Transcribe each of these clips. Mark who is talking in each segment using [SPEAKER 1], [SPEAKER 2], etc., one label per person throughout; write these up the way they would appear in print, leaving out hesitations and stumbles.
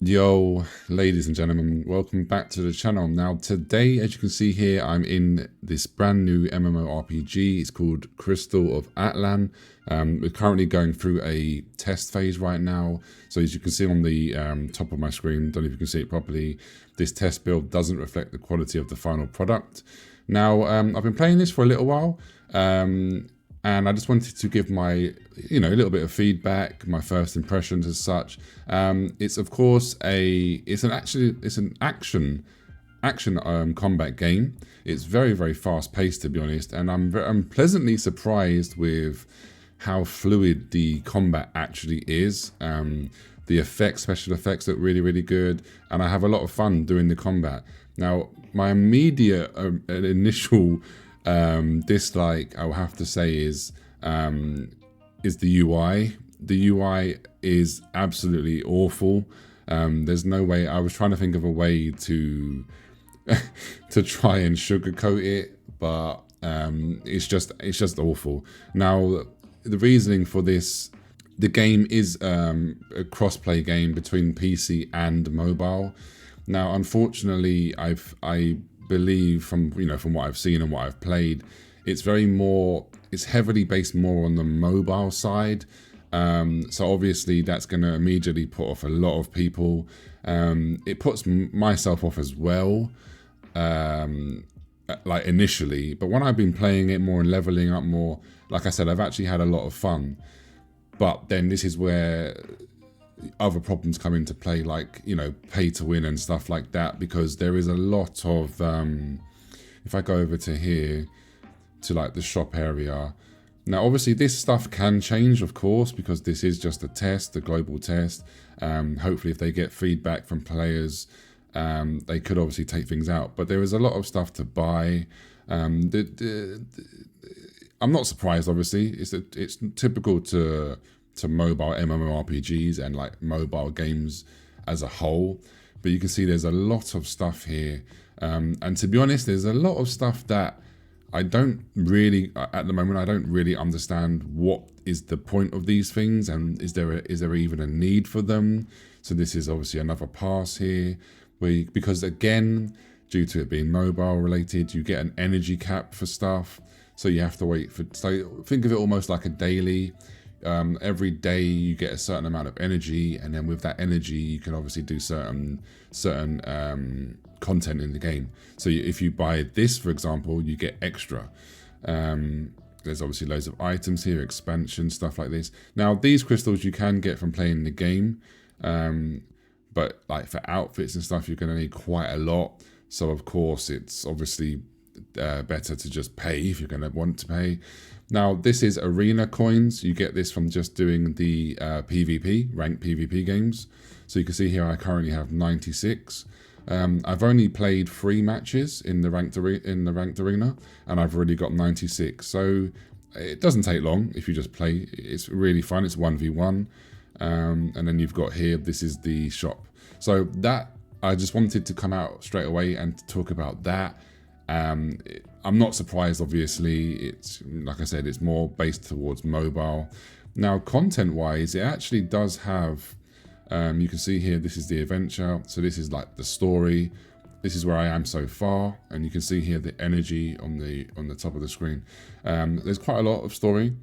[SPEAKER 1] Yo, ladies and gentlemen, welcome back to the channel. Now, today, as you can see here, I'm in this brand new MMO RPG. It's called Crystal of Atlan. We're currently going through a test phase right now. So as you can see on the top of my screen, don't know if you can see it properly, this test build doesn't reflect the quality of the final product. Now, I've been playing this for a little while. And I just wanted to give my, a little bit of feedback, my first impressions as such. It's of course it's an action combat game. It's very fast paced, to be honest, and I'm pleasantly surprised with how fluid the combat actually is. The special effects look really good, and I have a lot of fun doing the combat. Now, my immediate initial dislike, I will have to say, is the UI. The UI is absolutely awful. There's no way. I was trying to think of a way to to try and sugarcoat it, but it's just awful. Now, the reasoning for this, the game is a cross-play game between PC and mobile. Now, unfortunately, I believe from what I've seen and what I've played, it's heavily based more on the mobile side. So obviously that's going to immediately put off a lot of people. It puts myself off as well, like initially. But when I've been playing it more and leveling up more, like I said, I've actually had a lot of fun. But then this is where other problems come into play, like pay to win and stuff like that, because there is a lot of if I go over to here to like the shop area. Now obviously this stuff can change, of course, because this is just a test, a global test. Hopefully if they get feedback from players, they could obviously take things out, but there is a lot of stuff to buy. I'm not surprised, obviously. It's typical to mobile MMORPGs and like mobile games as a whole, but you can see there's a lot of stuff here, and to be honest, there's a lot of stuff that I don't really, at the moment, I don't really understand what is the point of these things, and is there even a need for them. So this is obviously another pass here, because again, due to it being mobile related, you get an energy cap for stuff, so you have to wait for, so think of it almost like a daily. Every day you get a certain amount of energy, and then with that energy you can obviously do certain content in the game. So if you buy this, for example, you get extra. There's obviously loads of items here, expansion, stuff like this. Now these crystals you can get from playing the game, but like for outfits and stuff you're going to need quite a lot. So of course it's obviously better to just pay if you're going to want to pay. Now this is arena coins. You get this from just doing the PvP, ranked PvP games. So you can see here I currently have 96. I've only played 3 matches in the ranked arena, and I've already got 96. So it doesn't take long if you just play. It's really fun. It's 1v1, and then you've got here. This is the shop. So that, I just wanted to come out straight away and talk about that. I'm not surprised, obviously. It's, like I said, it's more based towards mobile. Now, content-wise, it actually does have, you can see here, this is the adventure. So this is like the story. This is where I am so far. And you can see here the energy on the top of the screen. There's quite a lot of story.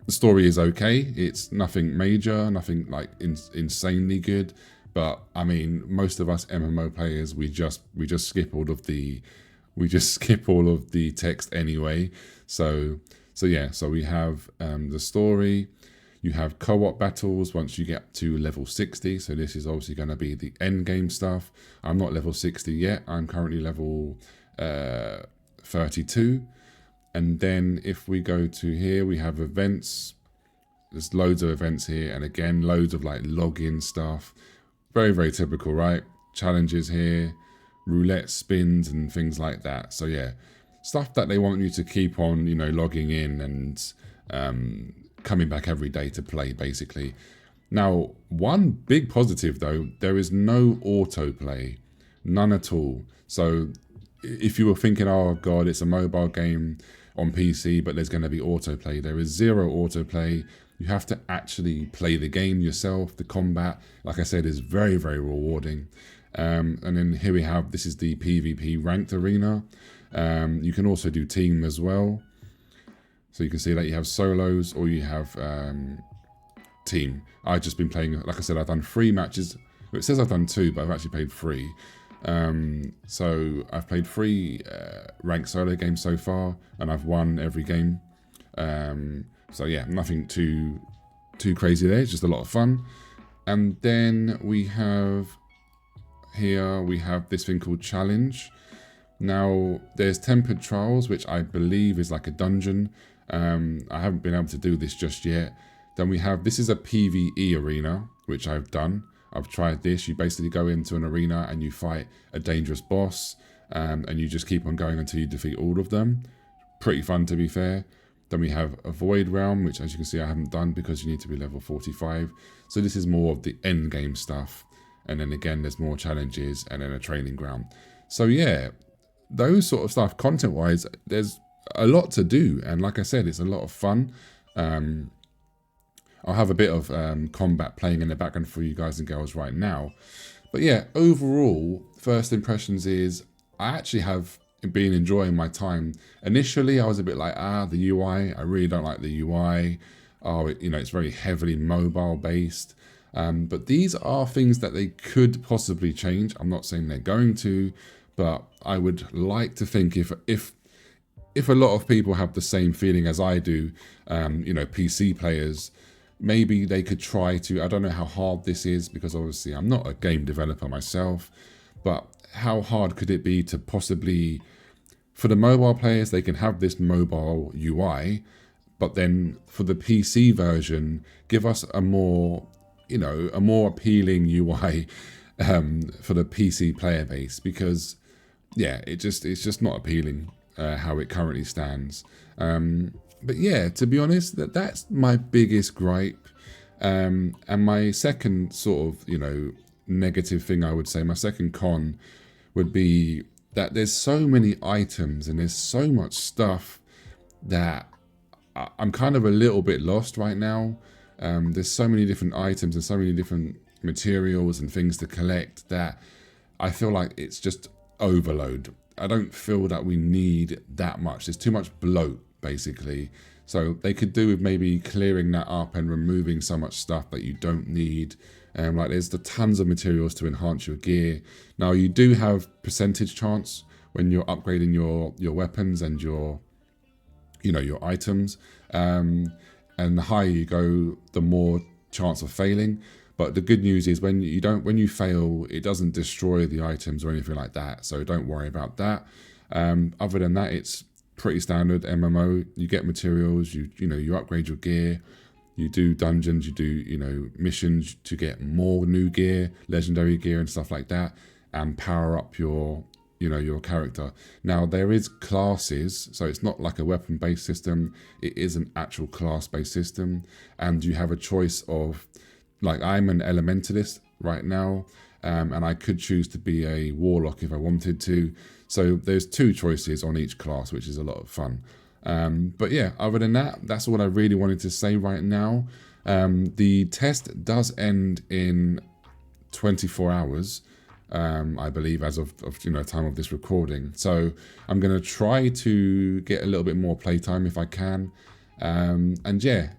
[SPEAKER 1] The story is okay. It's nothing major, nothing like insanely good. But I mean, most of us MMO players, we just skip all of the text anyway. So yeah, so we have the story. You have co-op battles once you get to level 60. So this is obviously going to be the end game stuff. I'm not level 60 yet. I'm currently level 32. And then if we go to here, we have events. There's loads of events here, and again, loads of like login stuff. Very typical, right? Challenges here, roulette spins and things like that. So yeah, stuff that they want you to keep on, logging in and coming back every day to play, basically. Now, one big positive though, there is no autoplay, none at all. So if you were thinking, oh god, it's a mobile game on PC, but there's going to be autoplay, there is zero autoplay. You have to actually play the game yourself. The combat, like I said, is very, very rewarding. And then here we have, this is the PvP ranked arena. You can also do team as well. So you can see that you have solos or you have team. I've just been playing, like I said, I've done 3 matches. It says I've done 2, but I've actually played 3. So I've played 3 ranked solo games so far, and I've won every game. So yeah, nothing too crazy there. It's just a lot of fun. And then we have here, we have this thing called challenge. Now there's tempered trials, which I believe is like a dungeon. I haven't been able to do this just yet. Then we have, this is a PvE arena, which I've done. I've tried this. You basically go into an arena and you fight a dangerous boss, and you just keep on going until you defeat all of them. Pretty fun, to be fair. Then we have a Void Realm, which as you can see I haven't done because you need to be level 45. So this is more of the end game stuff. And then again, there's more challenges and then a training ground. So yeah, those sort of stuff, content-wise, there's a lot to do. And like I said, it's a lot of fun. I'll have a bit of combat playing in the background for you guys and girls right now. But yeah, overall, first impressions is I actually have been enjoying my time. Initially, I was a bit like, the UI, I really don't like the UI. Oh, it's very heavily mobile based. But these are things that they could possibly change. I'm not saying they're going to, but I would like to think if a lot of people have the same feeling as I do, PC players, maybe they could try to, I don't know how hard this is because obviously I'm not a game developer myself, but how hard could it be to possibly, for the mobile players, they can have this mobile UI, but then for the PC version, give us a more appealing UI for the PC player base, because yeah, it's just not appealing how it currently stands. But yeah, to be honest, that's my biggest gripe. And my second sort of, negative thing, I would say, my second con would be that there's so many items and there's so much stuff that I'm kind of a little bit lost right now. There's so many different items and so many different materials and things to collect that I feel like it's just overload. I don't feel that we need that much. There's too much bloat, basically. So they could do with maybe clearing that up and removing so much stuff that you don't need. Like there's the tons of materials to enhance your gear. Now you do have percentage chance when you're upgrading your weapons and your items. And the higher you go, the more chance of failing. But the good news is when you fail, it doesn't destroy the items or anything like that. So don't worry about that. Other than that, it's pretty standard MMO. You get materials, you upgrade your gear, you do dungeons, you do missions to get more new gear, legendary gear and stuff like that, and power up your character. Now there is classes, so it's not like a weapon based system, it is an actual class based system, and you have a choice of, like, I'm an elementalist right now, and I could choose to be a warlock if I wanted to. So there's 2 choices on each class, which is a lot of fun. But yeah, other than that, that's what I really wanted to say right now. The test does end in 24 hours, I believe, as of time of this recording. So I'm going to try to get a little bit more playtime if I can. And yeah,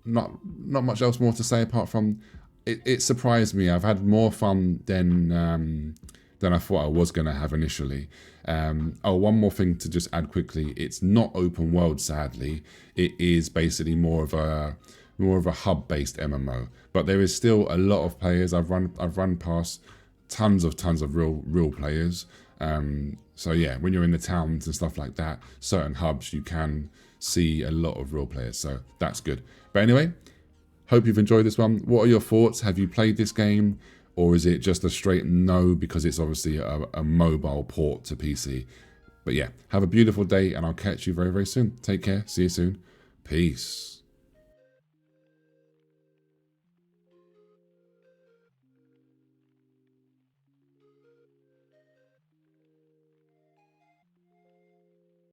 [SPEAKER 1] not much else more to say apart from it surprised me. I've had more fun than I thought I was going to have initially. One more thing to just add quickly. It's not open world, sadly. It is basically more of a hub-based MMO. But there is still a lot of players. I've run past tons of real players. So yeah, when you're in the towns and stuff like that, certain hubs, you can see a lot of real players. So that's good. But anyway, hope you've enjoyed this one. What are your thoughts? Have you played this game? Or is it just a straight no because it's obviously a mobile port to PC? But yeah, have a beautiful day and I'll catch you very, very soon. Take care. See you soon. Peace.